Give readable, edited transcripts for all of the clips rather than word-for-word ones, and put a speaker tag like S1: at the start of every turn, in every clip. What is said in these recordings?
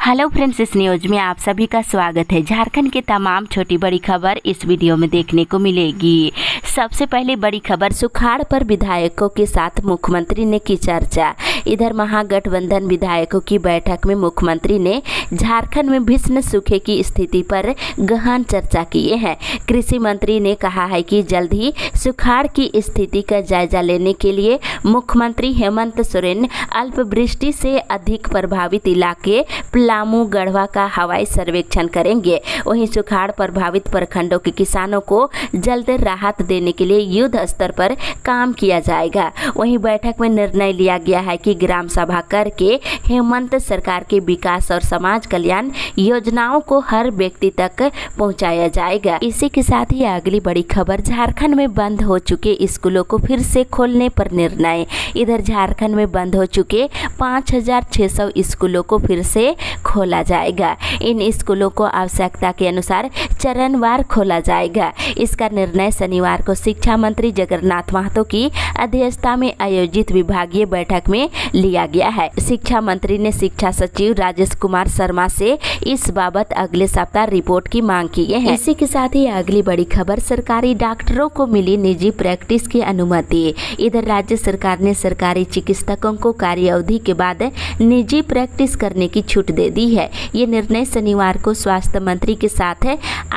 S1: Hello friends, इस news में आप सभी का स्वागत है। झारखंड की तमाम छोटी बड़ी खबर इस वीडियो में देखने को मिलेगी। सबसे पहले बड़ी खबर, सुखाड़ पर विधायकों के साथ मुख्यमंत्री ने की चर्चा। इधर महागठबंधन विधायकों की बैठक में मुख्यमंत्री ने झारखंड में भीषण सूखे की स्थिति पर गहन चर्चा किए हैं। कृषि मंत्री ने कहा है कि जल्द ही सुखाड़ की स्थिति का जायजा लेने के लिए मुख्यमंत्री हेमंत सोरेन अल्पवृष्टि से अधिक प्रभावित इलाके पलामू गढ़वा का हवाई सर्वेक्षण करेंगे। वहीं सुखाड़ प्रभावित प्रखंडों के किसानों को जल्द राहत देने के लिए युद्ध स्तर पर काम किया जाएगा। वहीं बैठक में निर्णय लिया गया है कि ग्राम सभा करके हेमंत सरकार के विकास और समाज कल्याण योजनाओं को हर व्यक्ति तक पहुंचाया जाएगा। इसी के साथ ही अगली बड़ी खबर, झारखंड में बंद हो चुके स्कूलों को फिर से खोलने पर निर्णय। इधर झारखंड में बंद हो चुके 5600 स्कूलों को फिर से खोला जाएगा। इन स्कूलों को आवश्यकता के अनुसार चरणवार खोला जाएगा। इसका निर्णय शनिवार को शिक्षा मंत्री जगन्नाथ महतो की अध्यक्षता में आयोजित विभागीय बैठक में लिया गया है। शिक्षा मंत्री ने शिक्षा सचिव राजेश कुमार शर्मा से इस बाबत अगले सप्ताह रिपोर्ट की मांग की है। इसी के साथ ही अगली बड़ी खबर, सरकारी डॉक्टरों को मिली निजी प्रैक्टिस की अनुमति। इधर राज्य सरकार ने सरकारी चिकित्सकों को कार्य अवधि के बाद निजी प्रैक्टिस करने की छूट दे दी है। ये निर्णय शनिवार को स्वास्थ्य मंत्री के साथ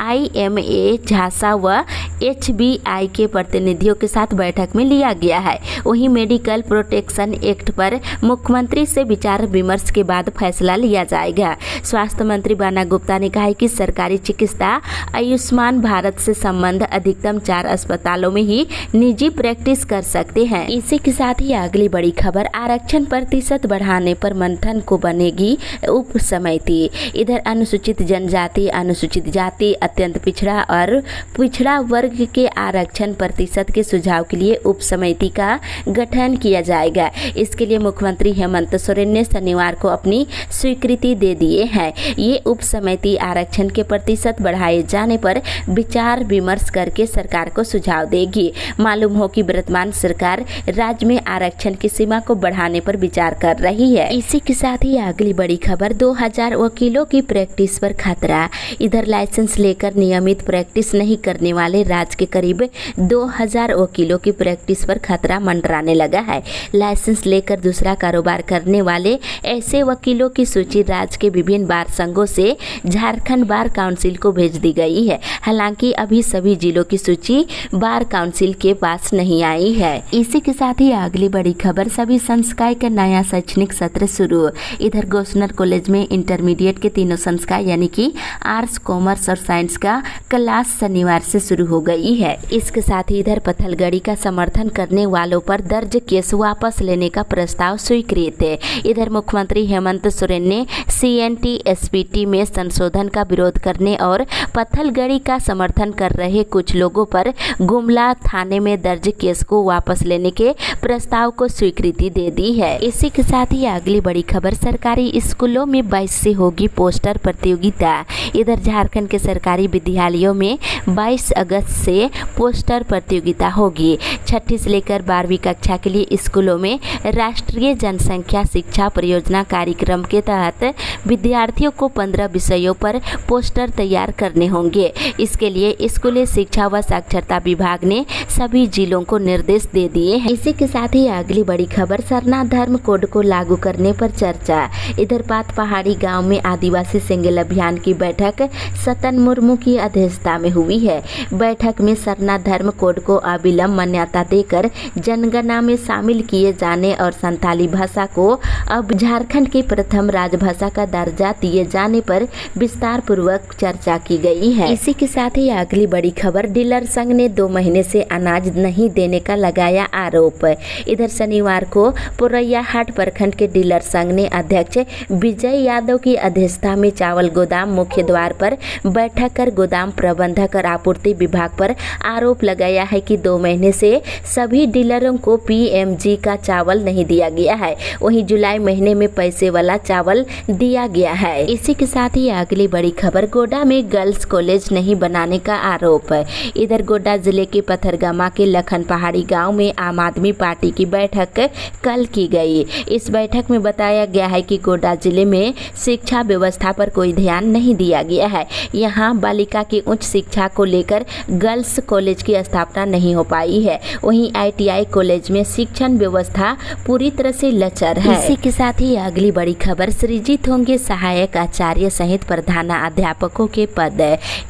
S1: IMA, झांसा व HBI के प्रतिनिधियों के साथ बैठक में लिया गया है। वहीं मेडिकल प्रोटेक्शन एक्ट पर मुख्यमंत्री से विचार विमर्श के बाद फैसला लिया जाएगा। स्वास्थ्य मंत्री बाना गुप्ता ने कहा है कि सरकारी चिकित्सा आयुष्मान भारत से संबंध अधिकतम 4 अस्पतालों में ही निजी प्रैक्टिस कर सकते हैं। इसी के साथ ही अगली बड़ी खबर, आरक्षण प्रतिशत बढ़ाने पर मंथन को बनेगी उप समिति। इधर अनुसूचित जनजाति, अनुसूचित जाति, अत्यंत पिछड़ा और पिछड़ा वर्ग के आरक्षण प्रतिशत के सुझाव के लिए उप समिति का गठन किया जाएगा। इसके लिए मुख्यमंत्री हेमंत सोरेन ने शनिवार को अपनी स्वीकृति दे दिए हैं। ये उप समिति आरक्षण के प्रतिशत बढ़ाए जाने पर विचार विमर्श करके सरकार को सुझाव देगी। मालूम हो कि वर्तमान सरकार राज्य में आरक्षण की सीमा को बढ़ाने पर विचार कर रही है। इसी के साथ ही अगली बड़ी खबर, 2000 वकीलों की प्रैक्टिस पर खतरा। इधर लाइसेंस लेकर नियमित प्रैक्टिस नहीं करने वाले राज्य के करीब 2000 वकीलों की प्रैक्टिस पर खतरा मंडराने लगा है। लाइसेंस लेकर दूसरा कारोबार करने वाले ऐसे वकीलों की सूची राज्य के विभिन्न बार संघों से झारखंड बार काउंसिल को भेज दी गई है। हालांकि अभी सभी जिलों की सूची बार काउंसिल के पास नहीं आई है। इसी के साथ ही अगली बड़ी खबर, सभी संकाय का नया शैक्षणिक सत्र शुरू। इधर गोस्नर कॉलेज में इंटरमीडिएट के तीनों संकाय यानी कि आर्ट्स, कॉमर्स और साइंस का क्लास शनिवार से शुरू हो गई है। इसके साथ ही इधर पत्थलगड़ी का समर्थन करने वालों पर दर्ज केस वापस लेने का प्रस्ताव स्वीकृत है। इधर मुख्यमंत्री हेमंत सोरेन ने CNT SPT में संशोधन का विरोध करने और पत्थलगड़ी का समर्थन कर रहे कुछ लोगों पर गुमला थाने में दर्ज केस को वापस लेने के प्रस्ताव को स्वीकृति दे दी है। इसी के साथ ही अगली बड़ी खबर, सरकारी स्कूलों में 22 से होगी पोस्टर प्रतियोगिता। इधर झारखंड के सरकारी विद्यालयों में 22 अगस्त से पोस्टर प्रतियोगिता होगी। 6ठी से लेकर 12वीं कक्षा के लिए स्कूलों में राष्ट्रीय जनसंख्या शिक्षा परियोजना कार्यक्रम के तहत विद्यार्थियों को 15 विषयों पर पोस्टर तैयार करने होंगे। इसके लिए स्कूली शिक्षा व साक्षरता विभाग ने सभी जिलों को निर्देश दे दिए हैं। इसी के साथ ही अगली बड़ी खबर, सरना धर्म कोड को लागू करने पर चर्चा। इधर पात पहाड़ी गांव में आदिवासी सेंगेल अभियान की बैठक सतन मुर्मू की अध्यक्षता में हुई है। बैठक में सरना धर्म कोड को अविलंब मान्यता देकर जनगणना में शामिल किए जाने और संथाली भाषा को अब झारखंड की प्रथम राजभाषा का दर्जा दिए जाने पर विस्तार पूर्वक चर्चा की गई है। इसी के साथ ही अगली बड़ी खबर, डीलर संघ ने 2 महीने से अनाज नहीं देने का लगाया आरोप। इधर शनिवार को पुरैयाहाट प्रखंड के डीलर संघ ने अध्यक्ष विजय यादव की अध्यक्षता में चावल गोदाम मुख्य द्वार पर बैठक बैठक कर गोदाम प्रबंधक और आपूर्ति विभाग पर आरोप लगाया है कि 2 महीने से सभी डीलरों को पीएमजी का चावल नहीं दिया गया है। वहीं जुलाई महीने में पैसे वाला चावल दिया गया है। इसी के साथ ही अगली बड़ी खबर, गोड्डा में गर्ल्स कॉलेज नहीं बनाने का आरोप। इधर गोड्डा जिले के पथरगामा के लखन पहाड़ी गांव में आम आदमी पार्टी की बैठक कल की गई। इस बैठक में बताया गया है कि गोड्डा जिले में शिक्षा व्यवस्था पर कोई ध्यान नहीं दिया गया है। यहाँ बालिका की उच्च शिक्षा को लेकर गर्ल्स कॉलेज की स्थापना नहीं हो पाई है। वहीं ITI कॉलेज में शिक्षण व्यवस्था पूरी तरह से लचर है। इसी के साथ ही अगली बड़ी खबर, सृजित होंगे सहायक आचार्य सहित प्रधानाध्यापकों के पद।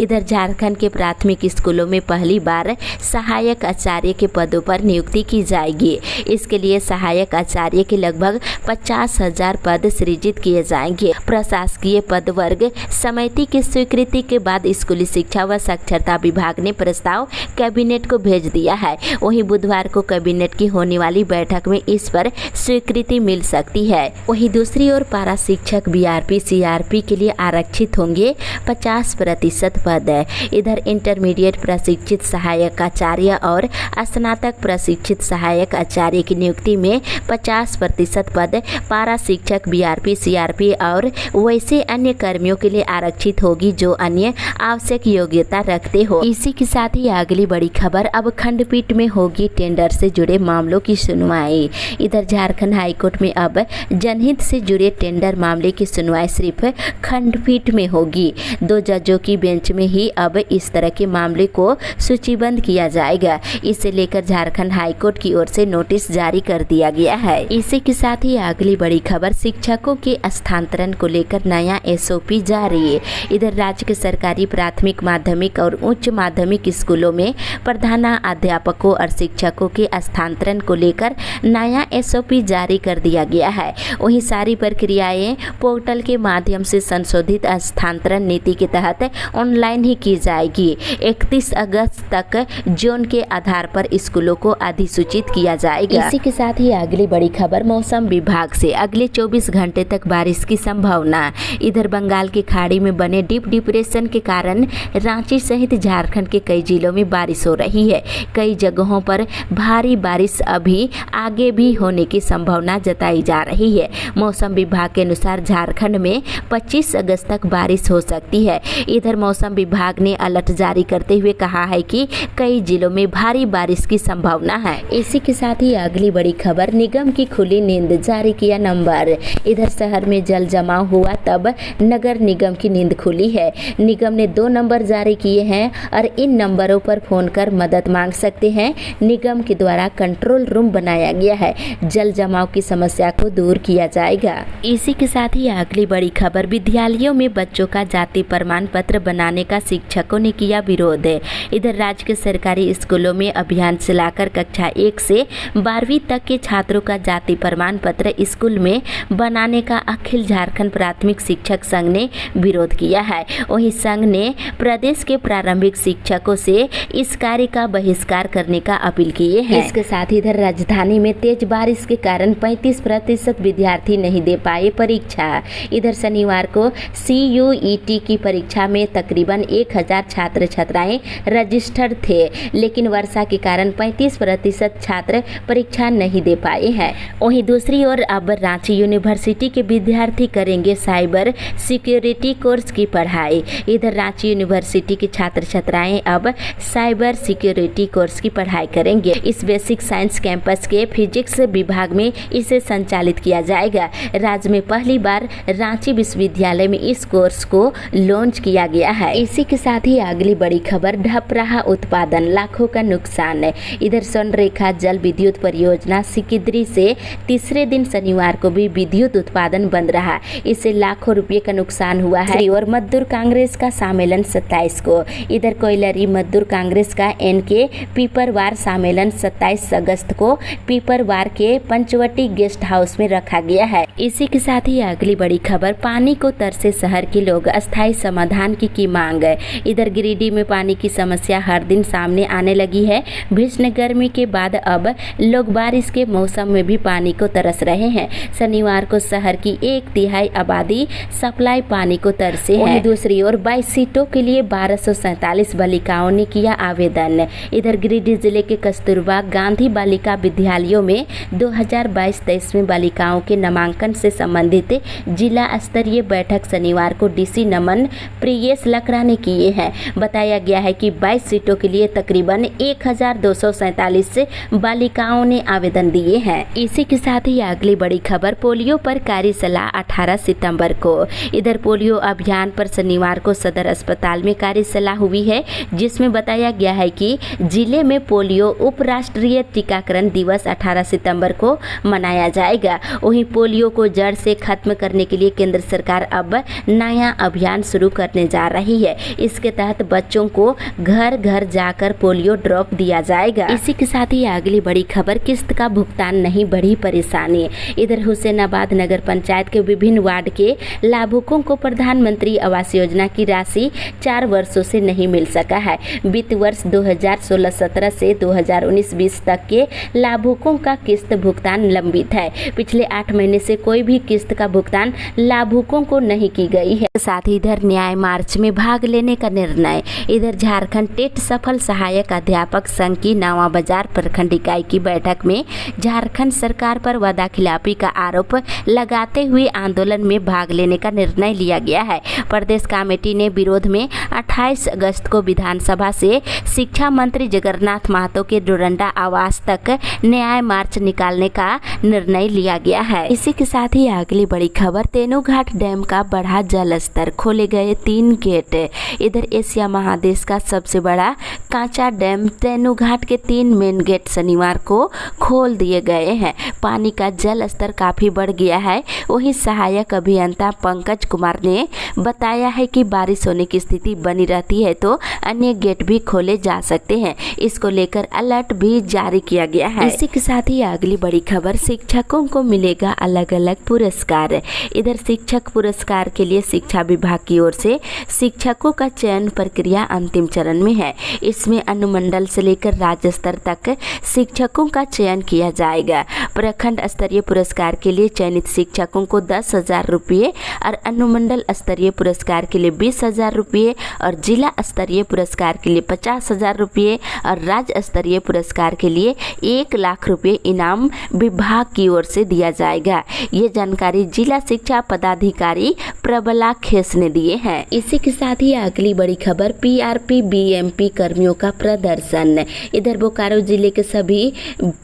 S1: इधर झारखंड के प्राथमिक स्कूलों में पहली बार सहायक आचार्य के पदों पर नियुक्ति की जाएगी। इसके लिए सहायक आचार्य के लगभग 50,000 पद सृजित किए जाएंगे। प्रशासकीय पद वर्ग समिति की स्वीकृति के बाद स्कूली शिक्षा व साक्षरता विभाग ने प्रस्ताव कैबिनेट को भेज दिया है। वहीं बुधवार को कैबिनेट की होने वाली बैठक में इस पर स्वीकृति मिल सकती है। वहीं दूसरी ओर पारा शिक्षक BRP CRP के लिए आरक्षित होंगे 50% पद। इधर इंटरमीडिएट प्रशिक्षित सहायक आचार्य और स्नातक प्रशिक्षित सहायक आचार्य की नियुक्ति में 50% पद पारा शिक्षक BRP CRP और वैसे अन्य कर्मियों के लिए आरक्षित होगी जो अन्य आवश्यक योग्यता रखते हो। इसी के साथ ही अगली बड़ी खबर, अब खंडपीठ में होगी टेंडर से जुड़े मामलों की सुनवाई। इधर झारखंड हाईकोर्ट में अब जनहित से जुड़े टेंडर मामले की सुनवाई सिर्फ खंडपीठ में होगी। 2 जजों की बेंच में ही अब इस तरह के मामले को सूचीबद्ध किया जाएगा। इसे लेकर झारखंड हाईकोर्ट की ओर से नोटिस जारी कर दिया गया है। इसी के साथ ही अगली बड़ी खबर, शिक्षकों के स्थानांतरण को लेकर नया SOP जारी। इधर राज्य के सरकारी प्राथमिक माध्यमिक और उच्च माध्यमिक स्कूलों में प्रधानाध्यापकों और शिक्षकों के स्थानांतरण को लेकर नया SOP जारी कर दिया गया है। वहीं सारी प्रक्रियाएं पोर्टल के माध्यम से संशोधित स्थानांतरण नीति के तहत ऑनलाइन ही की जाएगी। 31 अगस्त तक जोन के आधार पर स्कूलों को अधिसूचित किया जाएगा। इसी के साथ ही अगली बड़ी खबर, मौसम विभाग से अगले 24 घंटे तक बारिश की संभावना। इधर बंगाल की खाड़ी में बने डीप डिप्रेशन के कारण रांची सहित झारखंड के कई जिलों में बारिश हो रही है। कई जगहों पर भारी बारिश अभी आगे भी होने की संभावना जताई जा रही है। मौसम विभाग के अनुसार झारखंड में 25 अगस्त तक बारिश हो सकती है। इधर मौसम विभाग ने अलर्ट जारी करते हुए कहा है कि कई जिलों में भारी बारिश की संभावना है। इसी के साथ ही अगली बड़ी खबर, निगम की खुली नींद, जारी किया नंबर। इधर शहर में जल जमाव हुआ तब नगर निगम की नींद खुली है। निगम ने 2 नंबर जारी किए हैं और इन नंबरों पर फोन कर मदद मांग सकते हैं। निगम के द्वारा कंट्रोल रूम बनाया गया है। जल जमाव की समस्या को दूर किया जाएगा। इसी के साथ ही अगली बड़ी खबर, विद्यालयों में बच्चों का जाति प्रमाण पत्र बनाने का शिक्षकों ने किया विरोध। इधर राज्य के सरकारी स्कूलों में अभियान चलाकर कक्षा 1 से 12वीं तक के छात्रों का जाति प्रमाण पत्र स्कूल में बनाने का अखिल झारखंड प्राथमिक शिक्षक संघ ने विरोध किया है। वहीं संघ ने प्रदेश के प्रारंभिक शिक्षकों से इस कार्य का बहिष्कार करने का अपील किए हैं। इसके साथ ही इधर राजधानी में तेज बारिश के कारण 35% विद्यार्थी नहीं दे पाए परीक्षा। इधर शनिवार को CUET की परीक्षा में तकरीबन 1000 छात्र छात्राएं रजिस्टर्ड थे, लेकिन वर्षा के कारण 35% छात्र परीक्षा नहीं दे पाए हैं। वहीं दूसरी ओर अब रांची यूनिवर्सिटी के विद्यार्थी करेंगे साइबर सिक्योरिटी कोर्स की पढ़ाई। इधर रांची यूनिवर्सिटी के छात्र छात्राएं अब साइबर सिक्योरिटी कोर्स की पढ़ाई करेंगे। इस बेसिक साइंस कैंपस के फिजिक्स विभाग में इसे संचालित किया जाएगा। राज्य में पहली बार रांची विश्वविद्यालय में इस कोर्स को लॉन्च किया गया है। इसी के साथ ही अगली बड़ी खबर, ढप रहा उत्पादन, लाखों का नुकसान। इधर स्वर्णरेखा जल विद्युत परियोजना सिकिद्री से तीसरे दिन शनिवार को भी विद्युत उत्पादन बंद रहा। इससे लाखों रुपये का नुकसान हुआ है। और मजदूर कांग्रेस का सम्मेलन 27 को। इधर कोयलरी मजदूर कांग्रेस का NK पीपरवार सम्मेलन 27 अगस्त को पीपरवार के पंचवटी गेस्ट हाउस में रखा गया है। इसी के साथ ही अगली बड़ी खबर, पानी को तरसे शहर के लोग, अस्थायी समाधान की मांग। इधर गिरिडीह में पानी की समस्या हर दिन सामने आने लगी है। भीषण गर्मी के बाद अब लोग बारिश के मौसम में भी पानी को तरस रहे हैं। शनिवार को शहर की 1/3 आबादी सप्लाई पानी को तरसे है। दूसरी ओर 22 22 सीटों के लिए 1247 बालिकाओं ने किया आवेदन। इधर गिरिडीह जिले के कस्तूरबा गांधी बालिका विद्यालयों में 2022-23 में बालिकाओं के नामांकन से संबंधित जिला स्तरीय बैठक शनिवार को डीसी नमन प्रियेश लकड़ा ने किए हैं। बताया गया है कि 22 सीटों के लिए तकरीबन 1247 बालिकाओं ने आवेदन दिए हैं। इसी के साथ ही अगली बड़ी खबर, पोलियो पर कार्यशाला 18 सितंबर को। इधर पोलियो अभियान पर शनिवार को सदर अस्पताल में कार्यशाला हुई है, जिसमें बताया गया है कि जिले में पोलियो उपराष्ट्रीय टीकाकरण दिवस 18 सितंबर को मनाया जाएगा। वहीं पोलियो को जड़ से खत्म करने के लिए केंद्र सरकार अब नया अभियान शुरू करने जा रही है। इसके तहत बच्चों को घर घर जाकर पोलियो ड्रॉप दिया जाएगा। इसी के साथ ही अगली बड़ी खबर, किस्त का भुगतान नहीं बढ़ी परेशानी। इधर हुसैनाबाद नगर पंचायत के विभिन्न वार्ड के लाभुकों को प्रधानमंत्री आवास योजना की राशि 4 वर्षों से नहीं मिल सका है। वित्त वर्ष 2016-17 से 2019-20 तक के लाभुकों का किस्त भुगतान लंबित है। पिछले 8 महीने से कोई भी किस्त का भुगतान लाभुकों को नहीं की गई है। साथ ही इधर न्याय मार्च में भाग लेने का निर्णय। इधर झारखंड टेट सफल सहायक अध्यापक संघ की नवा बाजार प्रखंड इकाई की बैठक में झारखंड सरकार पर वादा खिलाफी का आरोप लगाते हुए आंदोलन में भाग लेने का निर्णय लिया गया है। प्रदेश कमेटी ने विरोध में 28 अगस्त को विधानसभा से शिक्षा मंत्री जगन्नाथ महतो के डोरंडा आवास तक न्याय मार्च निकालने का निर्णय लिया गया है। इसी के साथ ही अगली बड़ी खबर, तेनूघाट डैम का बढ़ा जल स्तर, खोले गए 3 गेट। इधर एशिया महादेश का सबसे बड़ा कांचा डैम तेनूघाट के 3 मेन गेट शनिवार को खोल दिए गए हैं। पानी का जल स्तर काफी बढ़ गया है। वहीं सहायक अभियंता पंकज कुमार ने बताया है कि बारिश होने की स्थिति बनी रहती है तो अन्य गेट भी खोले जा सकते हैं। इसको लेकर अलर्ट भी जारी किया गया है। इसी के साथ ही अगली बड़ी खबर, शिक्षकों को मिलेगा अलग अलग पुरस्कार। इधर शिक्षक पुरस्कार के लिए शिक्षा विभाग की ओर से शिक्षकों का चयन प्रक्रिया अंतिम चरण में है। इसमें अनुमंडल से लेकर राज्य स्तर तक शिक्षकों का चयन किया जाएगा। प्रखंड स्तरीय पुरस्कार के लिए चयनित शिक्षकों को 10,000 रुपये और अनुमंडल स्तरीय पुरस्कार के लिए 20,000 रुपये और जिला स्तरीय पुरस्कार के लिए 50,000 रुपये और राज्य स्तरीय पुरस्कार के लिए 1 लाख रुपये इनाम विभाग की ओर से दिया जाएगा। ये जानकारी जिला शिक्षा पदाधिकारी प्रबला खेस ने दिए हैं। इसी के साथ ही अगली बड़ी खबर, पीआरपी बीएमपी कर्मियों का प्रदर्शन। इधर बोकारो जिले के सभी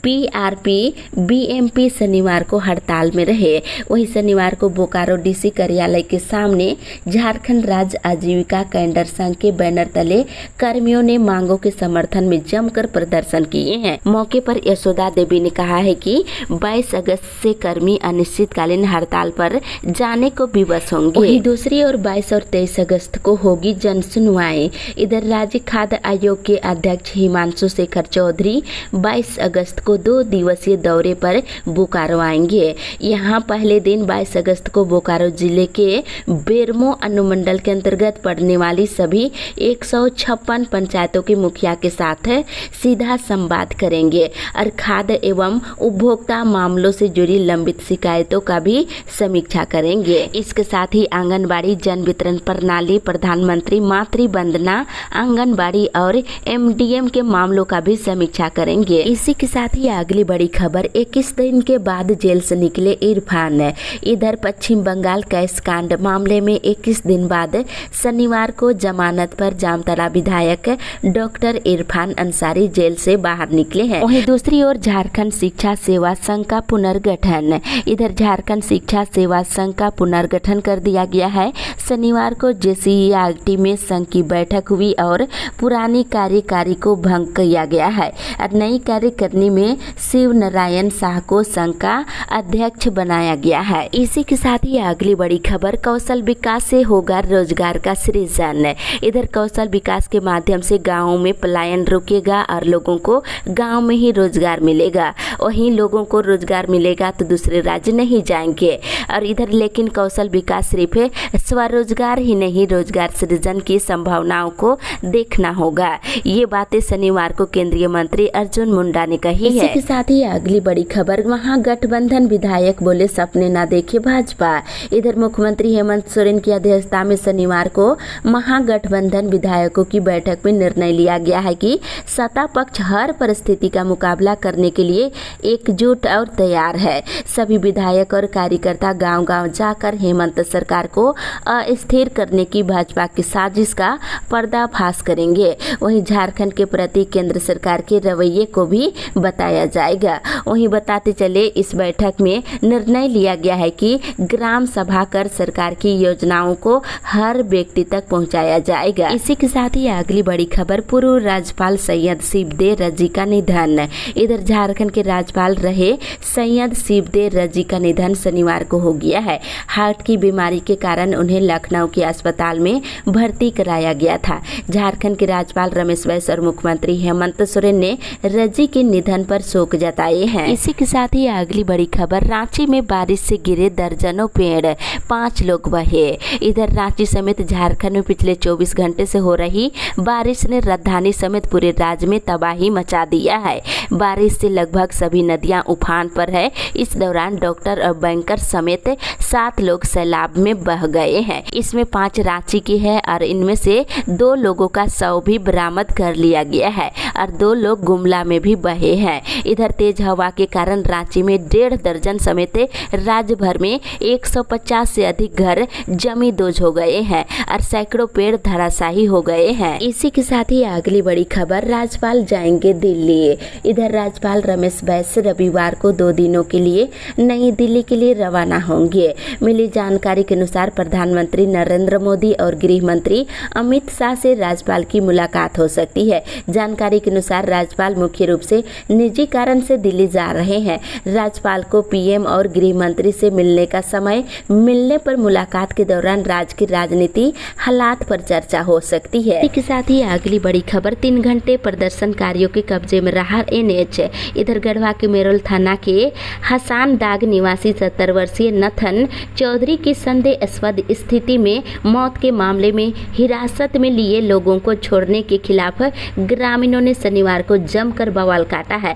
S1: पीआरपी बीएमपी शनिवार को हड़ताल में रहे। वहीं शनिवार को बोकारो डीसी कार्यालय के सामने झारखंड राज्य आजीविका कैडर संघ के बैनर तले कर्मियों ने मांगों के समर्थन में जमकर प्रदर्शन किए हैं। मौके पर यशोदा देवी ने कहा है कि 22 अगस्त से कर्मी अनिश्चितकालीन हड़ताल पर जाने को विवश होंगे। वहीं दूसरी ओर 22 और 23 अगस्त को होगी जन सुनवाई। इधर राज्य खाद्य आयोग के अध्यक्ष हिमांशु शेखर चौधरी 22 अगस्त को 2 दिवसीय दौरे पर बोकारो आएंगे। यहाँ पहले दिन 22 अगस्त को बोकारो जिले के बेरमो अनुमंडल के अंतर्गत पड़ने वाली सभी 156 पंचायतों के मुखिया के साथ सीधा संवाद करेंगे और खाद्य एवं उपभोक्ता मामलों से जुड़ी लंबित शिकायतों का भी समीक्षा करेंगे। इसके साथ ही आंगनबाड़ी जन वितरण प्रणाली, प्रधानमंत्री मातृ वंदना आंगनबाड़ी और एमडीएम के मामलों का भी समीक्षा करेंगे। इसी के साथ ही अगली बड़ी खबर, 21 दिन के बाद जेल से निकले इरफान। इधर पश्चिम बंगाल कैश कांड मामले में 21 दिन बाद शनिवार को जमानत पर जामताड़ा विधायक डॉक्टर इरफान अंसारी जेल से बाहर निकले हैं। वहीं दूसरी ओर झारखंड शिक्षा सेवा संघ का पुनर्गठन। इधर झारखंड शिक्षा सेवा संघ का पुनर्गठन कर दिया गया है। शनिवार को जेसीईआरटी में संघ की बैठक हुई और पुरानी कार्यकारी को भंग किया गया है और नई कार्यकारिणी में शिव नारायण शाह को संघ का अध्यक्ष बनाया गया है। इसी के साथ ही अगली बड़ी खबर, कौशल विकास से होगा रोजगार का सृजन। इधर कौशल विकास के माध्यम से गाँव में पलायन रुकेगा और लोगों को गाँव में ही रोजगार मिलेगा। वहीं लोगों को रोजगार मिलेगा तो दूसरे राज्य नहीं जाएंगे। और इधर लेकिन कौशल विकास सिर्फ स्वरोजगार ही नहीं, रोजगार सृजन की संभावनाओं को देखना होगा। ये बातें शनिवार को केंद्रीय मंत्री अर्जुन मुंडा ने कही है। इसी के साथ ही अगली बड़ी खबर, वहां गठबंधन विधायक बोले सपने ना देखे भाजपा। इधर मुख्यमंत्री हेमंत सोरेन की अध्यक्षता में शनिवार को महागठबंधन विधायकों की बैठक में निर्णय लिया गया है कि सत्ता पक्ष हर परिस्थिति का मुकाबला करने के लिए एकजुट और तैयार है। सभी विधायक और कार्यकर्ता गांव-गांव जाकर हेमंत सरकार को अस्थिर करने की भाजपा की साजिश का पर्दाफाश करेंगे। वहीं झारखंड के प्रति केंद्र सरकार के रवैये को भी बताया जाएगा। वहीं बताते चले, इस बैठक में निर्णय लिया गया है कि ग्राम सभा कर सरकार की योजनाओं को हर व्यक्ति तक पहुंचाया जाएगा। इसी के साथ ही अगली बड़ी खबर, पूर्व राज्यपाल सैयद शिवदे रजी का निधन। इधर झारखंड के राज्यपाल रहे सैयद शिवदे रजी का निधन शनिवार को हो गया है। हार्ट की बीमारी के कारण उन्हें लखनऊ के अस्पताल में भर्ती कराया गया था। झारखंड के राज्यपाल रमेश बैस और मुख्यमंत्री हेमंत सोरेन ने रजी के निधन पर शोक जताए हैं। इसी के साथ ही अगली बड़ी खबर, रांची में बारिश से गिरे दर्जनों पेड़, 5 लोग बहे। इधर रांची समेत झारखंड में पिछले 24 घंटे से हो रही बारिश ने राजधानी समेत पूरे राज्य में तबाही मचा दिया है। बारिश से लगभग सभी नदियां उफान पर है। इस दौरान डॉक्टर और बैंकर समेत 7 लोग सैलाब में बह गए हैं। इसमें 5 रांची की है और इनमें से 2 लोगों का शव भी बरामद कर लिया गया है और 2 लोग गुमला में भी बहे हैं। इधर तेज हवा के कारण रांची में 1.5 दर्जन समेत राज्य भर में 150 से अधिक घर जमींदोज हो गए हैं और सैकड़ों पेड़ धराशायी हो गए हैं। इसी के साथ ही अगली बड़ी खबर, राज्यपाल जाएंगे दिल्ली। इधर राज्यपाल रमेश बैस रविवार को 2 दिनों के लिए नई दिल्ली के लिए रवाना होंगे। मिली जानकारी के अनुसार प्रधानमंत्री नरेंद्र मोदी और गृह मंत्री अमित शाह से राज्यपाल की मुलाकात हो सकती है। जानकारी के अनुसार राज्यपाल मुख्य रूप से निजी कारण से दिल्ली जा रहे हैं। राज्यपाल को पीएम और गृह मंत्री से मिलने का समय मिलने पर मुलाकात के दौरान राज्य की राजनीति हालात पर चर्चा हो सकती है। इसके साथ ही अगली बड़ी खबर, 3 घंटे प्रदर्शनकारियों के कब्जे में रहा एनएच। इधर गढ़वा के मेरोल थाना के हसान दाग निवासी 70 वर्षीय नथन चौधरी की संदेहास्पद स्थिति में मौत के मामले में हिरासत में लिए लोगों को छोड़ने के खिलाफ ग्रामीणों ने शनिवार को जमकर बवाल काटा है।